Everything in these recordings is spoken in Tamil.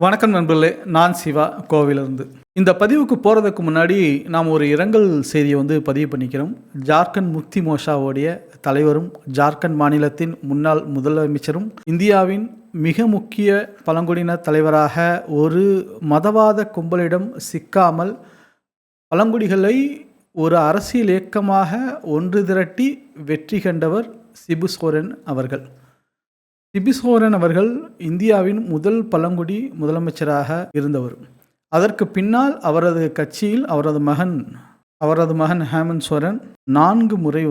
வணக்கம் நண்பர்களே, நான் சிவா கோவிலிருந்து. இந்த பதிவுக்கு போகிறதுக்கு முன்னாடி நாம் ஒரு இரங்கல் செய்தியை பதிவு பண்ணிக்கிறோம். ஜார்க்கண்ட் முக்தி மோர்ச்சாவுடைய தலைவரும் ஜார்க்கண்ட் மாநிலத்தின் முன்னாள் முதலமைச்சரும் இந்தியாவின் மிக முக்கிய பழங்குடியின தலைவராக ஒரு மதவாத கும்பலிடம் சிக்காமல் பழங்குடிகளை ஒரு அரசியல் இயக்கமாக ஒன்று திரட்டி வெற்றி கண்டவர் சிபு சோரன் அவர்கள். சிபு சோரன் அவர்கள் இந்தியாவின் முதல் பழங்குடி முதலமைச்சராக இருந்தவர். அதற்கு பின்னால் அவரது கட்சியில் அவரது மகன் ஹேமந்த் சோரன் 4 முறை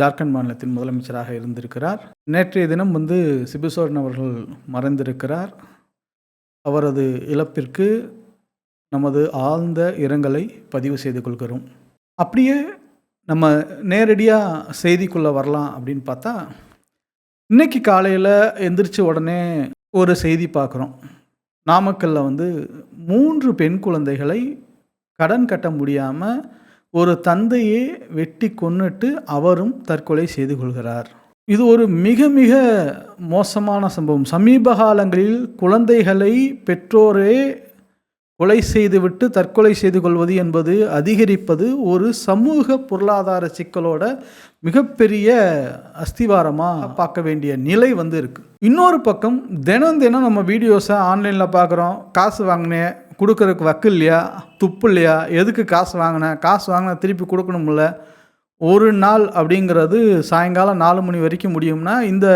ஜார்க்கண்ட் மாநிலத்தின் முதலமைச்சராக இருந்திருக்கிறார். நேற்றைய தினம் சிபு சோரன் அவர்கள் மறைந்திருக்கிறார். அவரது இழப்பிற்கு நமது ஆழ்ந்த இரங்கலை பதிவு செய்து கொள்கிறோம். அப்படியே நம்ம நேரடியாக செய்திக்குள்ளே வரலாம் அப்படின்னு பார்த்தா, இன்றைக்கி காலையில் எந்திரிச்ச உடனே ஒரு செய்தி பார்க்குறோம். நாமக்கல்லில் 3 பெண் குழந்தைகளை கடன் கட்ட முடியாமல் ஒரு தந்தையே வெட்டி கொன்னுட்டு அவரும் தற்கொலை செய்து கொள்கிறார். இது ஒரு மிக மிக மோசமான சம்பவம். சமீப காலங்களில் குழந்தைகளை பெற்றோரே கொலை செய்துவிட்டு தற்கொலை செய்து கொள்வது என்பது அதிகரிப்பது ஒரு சமூக பொருளாதார சிக்கலோட மிகப்பெரிய அஸ்திவாரமாக பார்க்க வேண்டிய நிலை இருக்குது. இன்னொரு பக்கம் தினம் நம்ம வீடியோஸை ஆன்லைனில் பார்க்குறோம். காசு வாங்கினேன், கொடுக்கறதுக்கு வக்கு இல்லையா, துப்பு இல்லையா, எதுக்கு காசு வாங்கினா திருப்பி கொடுக்கணும்ல, ஒரு நாள் அப்படிங்கிறது சாயங்காலம் 4 மணி வரைக்கும் முடியும்னா இந்த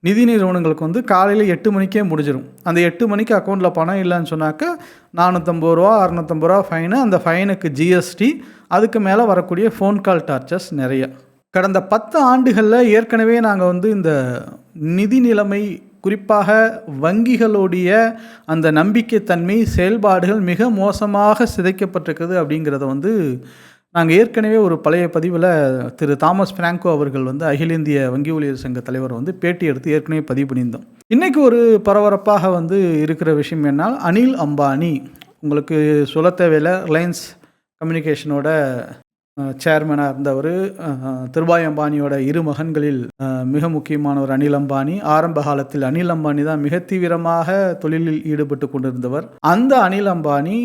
நிதி நிறுவனங்களுக்கு காலையில் 8 மணிக்கே முடிஞ்சிடும். அந்த 8 மணிக்கு அக்கௌண்ட்டில் பணம் இல்லைன்னு சொன்னாக்க 450 ரூபா 650 ரூபா ஃபைனு. அந்த ஃபைனுக்கு ஜிஎஸ்டி, அதுக்கு மேலே வரக்கூடிய ஃபோன் கால் சார்ஜஸ் நிறைய. கடந்த 10 ஆண்டுகளில் ஏற்கனவே நாங்கள் இந்த நிதி நிலைமை, குறிப்பாக வங்கிகளுடைய அந்த நம்பிக்கைத்தன்மை செயல்பாடுகள் மிக மோசமாக சிதைக்கப்பட்டிருக்குது அப்படிங்கிறத நாங்கள் ஏற்கனவே ஒரு பழைய பதிவில் திரு தாமஸ் பிராங்கோ அவர்கள் அகில இந்திய வங்கி ஊழியர் சங்க தலைவர் பேட்டி எடுத்து ஏற்கனவே பதிவு பண்ணியிருந்தோம். இன்றைக்கி ஒரு பரபரப்பாக இருக்கிற விஷயம் என்னால், அனில் அம்பானி, உங்களுக்கு சொல்ல தேவையில்லை, ரிலையன்ஸ் கம்யூனிகேஷனோட சேர்மனாக இருந்தவர். திருபாய் அம்பானியோட 2 மகன்களில் மிக முக்கியமானவர் அனில் அம்பானி. ஆரம்ப காலத்தில் அனில் அம்பானி தான் மிக தீவிரமாக தொழிலில் ஈடுபட்டு கொண்டிருந்தவர். அந்த அனில் அம்பானி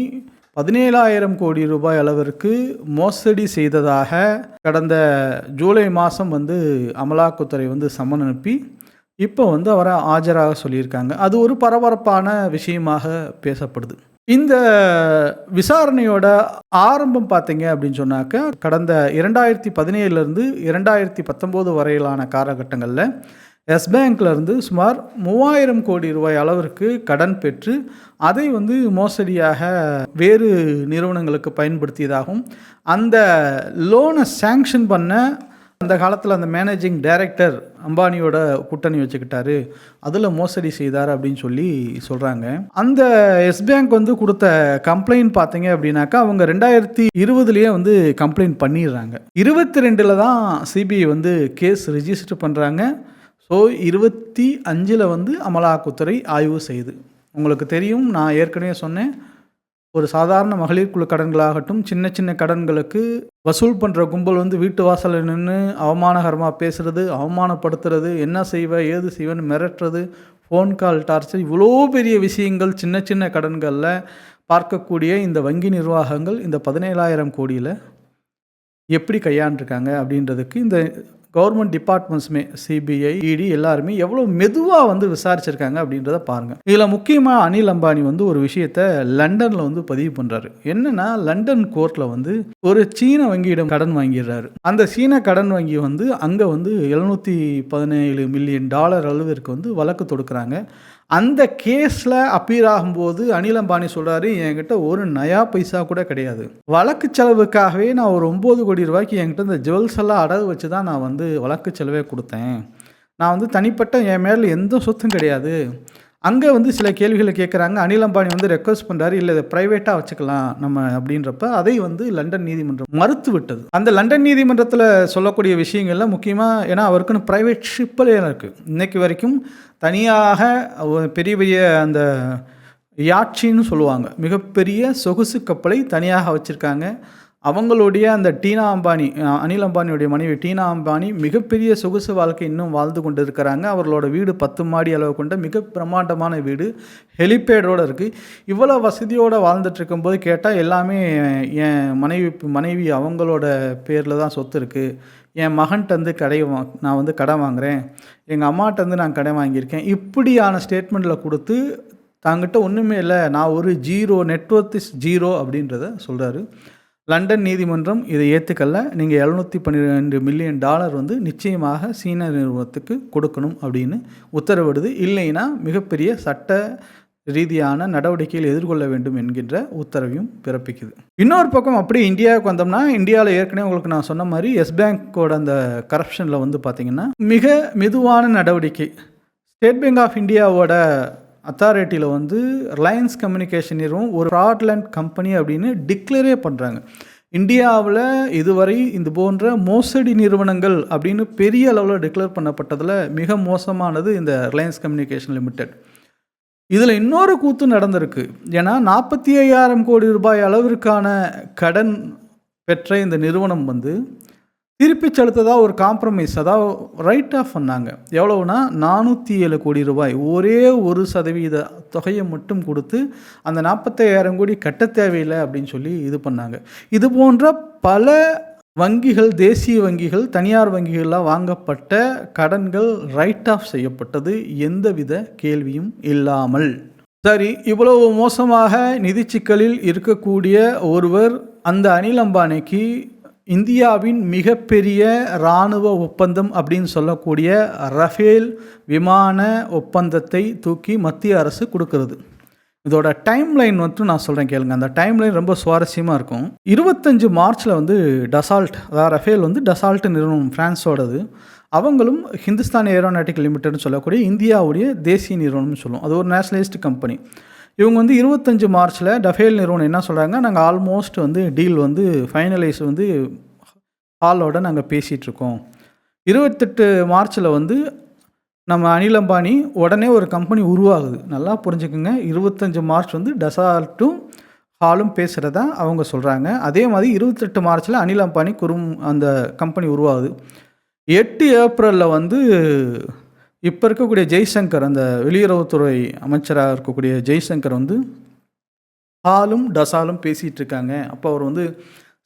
17,000 கோடி ரூபாய் அளவிற்கு மோசடி செய்ததாக கடந்த ஜூலை மாதம் அமலாக்கத்துறை சம்மன் அனுப்பி இப்போ அவரை ஆஜராக சொல்லியிருக்காங்க. அது ஒரு பரபரப்பான விஷயமாக பேசப்படுது. இந்த விசாரணையோட ஆரம்பம் பார்த்தீங்க அப்படின்னு சொன்னாக்க, கடந்த 2017 2019 வரையிலான காலகட்டங்களில் எஸ் பேங்க்லேருந்து சுமார் 3000 கோடி ரூபாய் அளவிற்கு கடன் பெற்று அதை மோசடியாக வேறு நிறுவனங்களுக்கு பயன்படுத்தியதாகவும், அந்த லோனை சேங்ஷன் பண்ண அந்த காலத்தில் அந்த மேனேஜிங் டைரக்டர் அம்பானியோட கூட்டணி வச்சுக்கிட்டாரு, அதில் மோசடி செய்தார் அப்படின்னு சொல்கிறாங்க. அந்த எஸ் பேங்க் கொடுத்த கம்ப்ளைண்ட் பார்த்தீங்க அப்படின்னாக்கா, அவங்க 2020 கம்ப்ளைண்ட் பண்ணிடுறாங்க. 22 தான் சிபிஐ கேஸ் ரிஜிஸ்டர் பண்ணுறாங்க. ஸோ 25 அமலாக்கத்துறை ஆய்வு செய்யுது. உங்களுக்கு தெரியும், நான் ஏற்கனவே சொன்னேன், ஒரு சாதாரண மகளிர் குழு கடன்களாகட்டும், சின்ன சின்ன கடன்களுக்கு வசூல் பண்ணுற கும்பல் வீட்டு வாசலில் நின்று அவமானகரமாக பேசுகிறது, அவமானப்படுத்துறது, என்ன செய்வ ஏது செய்வேன்னு மிரட்டுறது, ஃபோன் கால் டார்ச்சர், இவ்வளோ பெரிய விஷயங்கள் சின்ன சின்ன கடன்களில் பார்க்கக்கூடிய இந்த வங்கி நிர்வாகங்கள் இந்த 17,000 கோடியில் எப்படி கையாண்டிருக்காங்க அப்படின்றதுக்கு இந்த கவர்மெண்ட் டிபார்ட்மெண்ட்ஸுமே, சிபிஐ, இடி எல்லாருமே எவ்வளோ மெதுவாக விசாரிச்சிருக்காங்க அப்படின்றத பாருங்கள். இதில் முக்கியமாக அனில் அம்பானி ஒரு விஷயத்தை லண்டனில் பதிவு பண்ணுறாரு. என்னென்னா, லண்டன் கோர்ட்டில் ஒரு சீன வங்கியிடம் கடன் வாங்கிடுறாரு. அந்த சீன கடன் வங்கி அங்கே $717 மில்லியன் அளவிற்கு வழக்கு தொடுக்கிறாங்க. அந்த கேஸில் அப்பீர் ஆகும்போது அனில் அம்பானி சொல்கிறாரு, என்கிட்ட ஒரு நயா பைசா கூட கிடையாது, வழக்கு செலவுக்காகவே நான் ஒரு 9 கோடி ரூபாய்க்கு என்கிட்ட இந்த ஜுவல்ஸ் எல்லாம் அடகு வச்சு தான் நான் வழக்கு செலவே கொடுத்தேன். நான் தனிப்பட்ட என் மேலே எந்த சொத்தும் கிடையாது. அங்கே சில கேள்விகளை கேட்குறாங்க. அனில் அம்பானி ரெக்வஸ்ட் பண்ணுறாரு, இல்லை இதை ப்ரைவேட்டாக வச்சுக்கலாம் நம்ம அப்படின்றப்ப அதை லண்டன் நீதிமன்றம் மறுத்து விட்டது. அந்த லண்டன் நீதிமன்றத்தில் சொல்லக்கூடிய விஷயங்கள்லாம் முக்கியமாக, ஏன்னா அவருக்குன்னு ப்ரைவேட் ஷிப்பெல்லாம் இருக்குது. இன்றைக்கு வரைக்கும் தனியாக பெரிய பெரிய அந்த யாட்சின்னு சொல்லுவாங்க, மிகப்பெரிய சொகுசு கப்பலை தனியாக வச்சுருக்காங்க. அவங்களுடைய அந்த டீனா அம்பானி, அனில் அம்பானியுடைய மனைவி டீனா அம்பானி மிகப்பெரிய சொகுசு வாழ்க்கை இன்னும் வாழ்ந்து கொண்டு இருக்கிறாங்க. அவர்களோட வீடு 10 மாடி அளவு கொண்ட மிக பிரமாண்டமான வீடு, ஹெலிபேடோடு இருக்குது. இவ்வளோ வசதியோடு வாழ்ந்துட்டு இருக்கும்போது கேட்டால் எல்லாமே என் மனைவி அவங்களோட பேரில் தான் சொத்து இருக்குது, என் மகன்கிட்டருந்து நான் வந்து கடன் வாங்குகிறேன், எங்கள் அம்மாட்டேருந்து நான் கடன் வாங்கியிருக்கேன், இப்படியான ஸ்டேட்மெண்ட்டில் கொடுத்து தாங்கிட்ட ஒன்றுமே இல்லை, நான் ஒரு ஜீரோ, நெட்வொர்த் இஸ் ஜீரோ அப்படின்றத சொல்கிறாரு. லண்டன் நீதிமன்றம் இதை ஏற்றுக்கல. நீங்கள் $712 மில்லியன் வந்து நிச்சயமாக சீன நிறுவனத்துக்கு கொடுக்கணும் அப்படின்னு உத்தரவிடுது. இல்லைன்னா மிகப்பெரிய சட்ட ரீதியான நடவடிக்கைகள் எதிர்கொள்ள வேண்டும் என்கின்ற உத்தரவையும் பிறப்பிக்குது. இன்னொரு பக்கம் அப்படியே இந்தியாவுக்கு வந்தோம்னா, இந்தியாவில் ஏற்கனவே உங்களுக்கு நான் சொன்ன மாதிரி எஸ் பேங்கோட அந்த கரப்ஷனில் வந்து பார்த்திங்கன்னா மிக மெதுவான நடவடிக்கை. ஸ்டேட் பேங்க் ஆஃப் இந்தியாவோட அத்தாரிட்டியில் வந்து ரிலையன்ஸ் கம்யூனிகேஷன் நிறுவனம் ஒரு ஃப்ராட்லண்ட் கம்பெனி அப்படின்னு டிக்ளேரே பண்ணுறாங்க. இந்தியாவில் இதுவரை இது போன்ற மோசடி நிறுவனங்கள் அப்படின்னு பெரிய அளவில் டிக்ளேர் பண்ணப்பட்டதில் மிக மோசமானது இந்த ரிலையன்ஸ் கம்யூனிகேஷன் லிமிடெட். இதில் இன்னொரு கூத்து நடந்திருக்கு. ஏன்னா 45,000 கோடி ரூபாய் அளவிற்கான கடன் பெற்ற இந்த நிறுவனம் வந்து திருப்பி செலுத்ததாக ஒரு காம்ப்ரமைஸ், அதாவது ரைட் ஆஃப் பண்ணாங்க. எவ்வளவுனா 407 கோடி ரூபாய், ஒரே 1% தொகையை மட்டும் கொடுத்து அந்த 45,000 கோடி கட்ட தேவையில்லை அப்படின்னு சொல்லி இது பண்ணாங்க. இது போன்ற பல வங்கிகள், தேசிய வங்கிகள், தனியார் வங்கிகளால் வாங்கப்பட்ட கடன்கள் ரைட் ஆஃப் செய்யப்பட்டது எந்தவித கேள்வியும் இல்லாமல். சரி, இவ்வளவு மோசமாக நிதி சிக்கலில் இருக்கக்கூடிய ஒருவர் அந்த அனில் அம்பானிக்கு இந்தியாவின் மிகப்பெரிய இராணுவ ஒப்பந்தம் அப்படின்னு சொல்லக்கூடிய ரஃபேல் விமான ஒப்பந்தத்தை தூக்கி மத்திய அரசு கொடுக்கறது. இதோட டைம்லைன் வந்து நான் சொல்கிறேன் கேளுங்க. அந்த டைம்லைன் ரொம்ப சுவாரஸ்யமாக இருக்கும். 25 மார்ச்சில் வந்து டசால்ட், அதாவது ரஃபேல் வந்து டசால்ட் நிறுவனம், ஃப்ரான்ஸோடது, அவங்களும் ஹிந்துஸ்தான் ஏரோநாட்டிக்கல் லிமிடெட்னு சொல்லக்கூடிய இந்தியாவுடைய தேசிய நிறுவனம்னு சொல்லுவோம். அது ஒரு நேஷனலிஸ்ட் கம்பெனி. இவங்க வந்து 25 மார்ச்சில் டஃபேல் நிறுவனம் என்ன சொல்கிறாங்க, நாங்கள் ஆல்மோஸ்ட் வந்து டீல் வந்து ஃபைனலைஸ் வந்து ஹாலோட நாங்கள் பேசிகிட்ருக்கோம். 28 மார்ச்சில் வந்து நம்ம அனில் அம்பானி உடனே ஒரு கம்பெனி உருவாகுது. நல்லா புரிஞ்சுக்குங்க, 25 மார்ச் வந்து டசால்ட்டும் ஹாலும் பேசுகிறதா அவங்க சொல்கிறாங்க. அதே மாதிரி 28 மார்ச்சில் அனில் அம்பானி அந்த கம்பெனி உருவாகுது. 8 ஏப்ரலில் வந்து இப்போ இருக்கக்கூடிய ஜெய்சங்கர், அந்த வெளியுறவுத்துறை அமைச்சராக இருக்கக்கூடிய ஜெய்சங்கர் வந்து ஹாலும் டசாலும் பேசிகிட்டு இருக்காங்க. அப்போ அவர் வந்து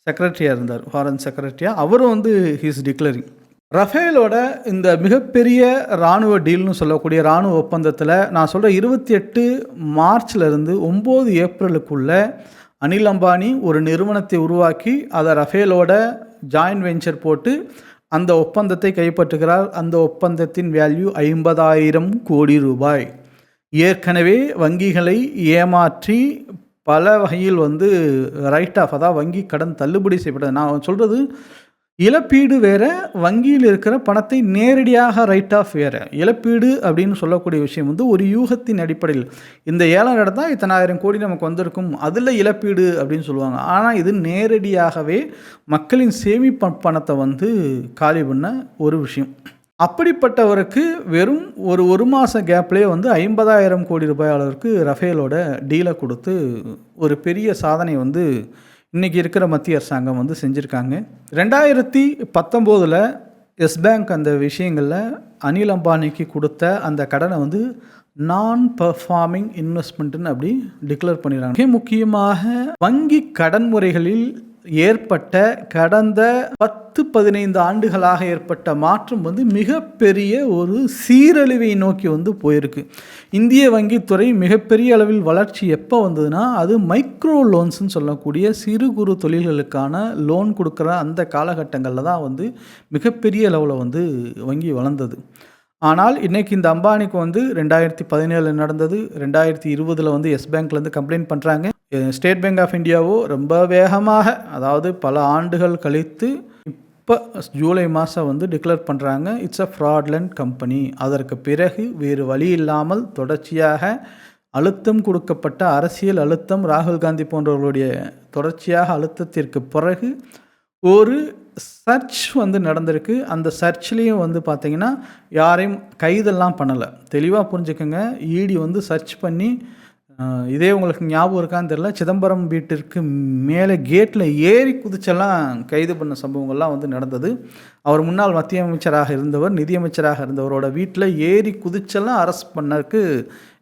செக்ரட்டரியாக இருந்தார், ஃபாரின் செக்ரட்டரியாக. அவரும் வந்து ஹீஸ் டிக்ளரிங் ரஃபேலோட இந்த மிகப்பெரிய இராணுவ டீல்னு சொல்லக்கூடிய இராணுவ ஒப்பந்தத்தில் நான் சொல்கிற 28 மார்ச்லேருந்து 9 ஏப்ரலுக்குள்ளே அனில் அம்பானி ஒரு நிறுவனத்தை உருவாக்கி அதை ரஃபேலோட ஜாயின்ட் வெஞ்சர் போட்டு அந்த ஒப்பந்தத்தை கைப்பற்றுகிறார். அந்த ஒப்பந்தத்தின் வேல்யூ 50,000 கோடி ரூபாய். ஏற்கனவே வங்கிகளை ஏமாற்றி பல வகையில் வந்து ரைட் ஆஃப், அதாவது வங்கி கடன் தள்ளுபடி செய்யப்பட்டது. நான் சொல்கிறது இழப்பீடு வேறு, வங்கியில் இருக்கிற பணத்தை நேரடியாக ரைட் ஆஃப் வேறு. இழப்பீடு அப்படின்னு சொல்லக்கூடிய விஷயம் வந்து ஒரு யூகத்தின் அடிப்படையில், இந்த ஏலம் நடந்தால் இத்தனை 1000 கோடி நமக்கு வந்திருக்கும், அதில் இழப்பீடு அப்படின்னு சொல்லுவாங்க. ஆனால் இது நேரடியாகவே மக்களின் சேமிப்பு பணத்தை வந்து காலி பண்ண ஒரு விஷயம். அப்படிப்பட்டவருக்கு வெறும் ஒரு மாத கேப்லேயே வந்து 50,000 கோடி ரூபாய் அளவிற்கு ரஃபேலோட டீலை கொடுத்து ஒரு பெரிய சாதனை வந்து இன்றைக்கி இருக்கிற மத்திய அரசாங்கம் வந்து செஞ்சுருக்காங்க. 2019 எஸ் பேங்க் அந்த விஷயங்களில் அனில் அம்பானிக்கு கொடுத்த அந்த கடனை வந்து நான் பெர்ஃபார்மிங் இன்வெஸ்ட்மெண்ட்டுன்னு அப்படி டிக்ளேர் பண்ணிடுறாங்க. மிக முக்கியமாக வங்கி கடன் முறைகளில் ஏற்பட்ட கடந்த 10-15 ஆண்டுகளாக ஏற்பட்ட மாற்றம் வந்து மிகப்பெரிய ஒரு சீரழிவை நோக்கி வந்து போயிருக்கு. இந்திய வங்கித்துறை மிகப்பெரிய அளவில் வளர்ச்சி எப்போ வந்ததுன்னா, அது மைக்ரோ லோன்ஸ்ன்னு சொல்லக்கூடிய சிறு குறு தொழில்களுக்கான லோன் கொடுக்குற அந்த காலகட்டங்களில் தான் வந்து மிகப்பெரிய அளவில் வந்து வங்கி வளர்ந்தது. ஆனால் இன்றைக்கி இந்த அம்பானிக்கு வந்து 2017 நடந்தது, 2020 வந்து எஸ் பேங்க்லேருந்து கம்ப்ளைண்ட் பண்ணுறாங்க. ஸ்டேட் பேங்க் ஆஃப் இந்தியாவோ ரொம்ப வேகமாக, அதாவது பல ஆண்டுகள் கழித்து இப்போ ஜூலை மாதம் வந்து டிக்ளேர் பண்ணுறாங்க, இட்ஸ் அ ஃப்ராட்லண்ட் கம்பெனி. அதற்கு பிறகு வேறு வழி இல்லாமல் தொடர்ச்சியாக அழுத்தம் கொடுக்கப்பட்ட அரசியல் அழுத்தம், ராகுல் காந்தி போன்றவர்களுடைய தொடர்ச்சியாக அழுத்தத்திற்கு பிறகு ஒரு சர்ச் வந்து நடந்திருக்கு. அந்த சர்ச்லேயும் வந்து பார்த்திங்கன்னா யாரையும் கைதெல்லாம் பண்ணலை. தெளிவாக புரிஞ்சுக்கோங்க, இடி வந்து சர்ச் பண்ணி இதே உங்களுக்கு ஞாபகம் இருக்கான்னு தெரியல, சிதம்பரம் வீட்டிற்கு மேலே கேட்டில் ஏறி குதிச்செல்லாம் கைது பண்ண சம்பவங்கள்லாம் வந்து நடந்தது. அவர் முன்னாள் மத்திய அமைச்சராக இருந்தவர், நிதியமைச்சராக இருந்தவரோட வீட்டில் ஏறி குதிச்செல்லாம் அரெஸ்ட் பண்ணதுக்கு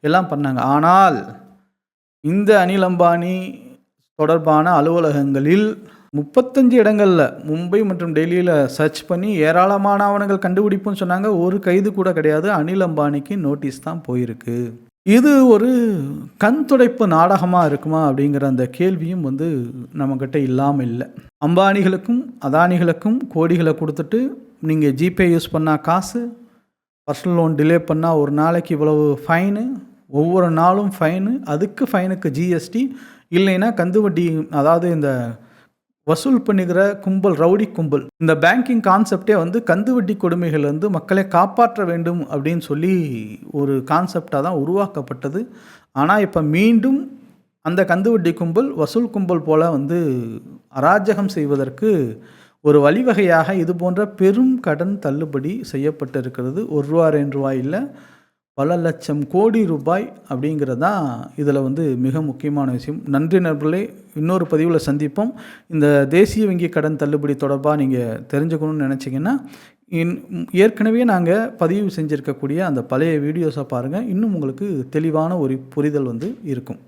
எல்லாம் பண்ணாங்க. ஆனால் இந்த அனில் அம்பானி தொடர்பான அலுவலகங்களில் 35 இடங்களில் மும்பை மற்றும் டெல்லியில் சர்ச் பண்ணி ஏராளமான ஆவணங்கள் கண்டுபிடிப்புன்னு சொன்னாங்க. ஒரு கைது கூட கிடையாது. அனில் அம்பானிக்கு நோட்டீஸ் தான் போயிருக்கு. இது ஒரு கண் துடைப்பு நாடகமாக இருக்குமா அப்படிங்கிற அந்த கேள்வியும் வந்து நம்மக்கிட்ட இல்லாமல் இல்லை. அம்பானிகளுக்கும் அதானிகளுக்கும் கோடிகளை கொடுத்துட்டு நீங்கள் ஜிபே யூஸ் பண்ணால் காசு, பர்சனல் லோன் டிலே பண்ணால் ஒரு நாளைக்கு இவ்வளவு ஃபைனு, ஒவ்வொரு நாளும் ஃபைனு, அதுக்கு ஃபைனுக்கு ஜிஎஸ்டி, இல்லைன்னா கந்து வட்டி, அதாவது இந்த வசூல் பண்ணுகிற கும்பல், ரவுடி கும்பல். இந்த பேங்கிங் கான்செப்டே வந்து கந்து வட்டி கொடுமைகள் வந்து மக்களை காப்பாற்ற வேண்டும் அப்படின்னு சொல்லி ஒரு கான்செப்டாக தான் உருவாக்கப்பட்டது. ஆனால் இப்போ மீண்டும் அந்த கந்து வட்டி கும்பல் வசூல் கும்பல் போல் வந்து அராஜகம் செய்வதற்கு ஒரு வழிவகையாக இது போன்ற பெரும் கடன் தள்ளுபடி செய்யப்பட்டிருக்கிறது. ₹1 2 இல்லை, பல லட்சம் கோடி ரூபாய் அப்படிங்கிறது தான் இதில் வந்து மிக முக்கியமான விஷயம். நன்றி நண்பர்களே, இன்னொரு பதிவில் சந்திப்போம். இந்த தேசிய வங்கி கடன் தள்ளுபடி தொடர்பாக நீங்கள் தெரிஞ்சுக்கணும்னு நினச்சிங்கன்னா ஏற்கனவே நாங்கள் பதிவு செஞ்சுருக்கக்கூடிய அந்த பழைய வீடியோஸை பாருங்கள். இன்னும் உங்களுக்கு தெளிவான ஒரு புரிதல் வந்து இருக்கும்.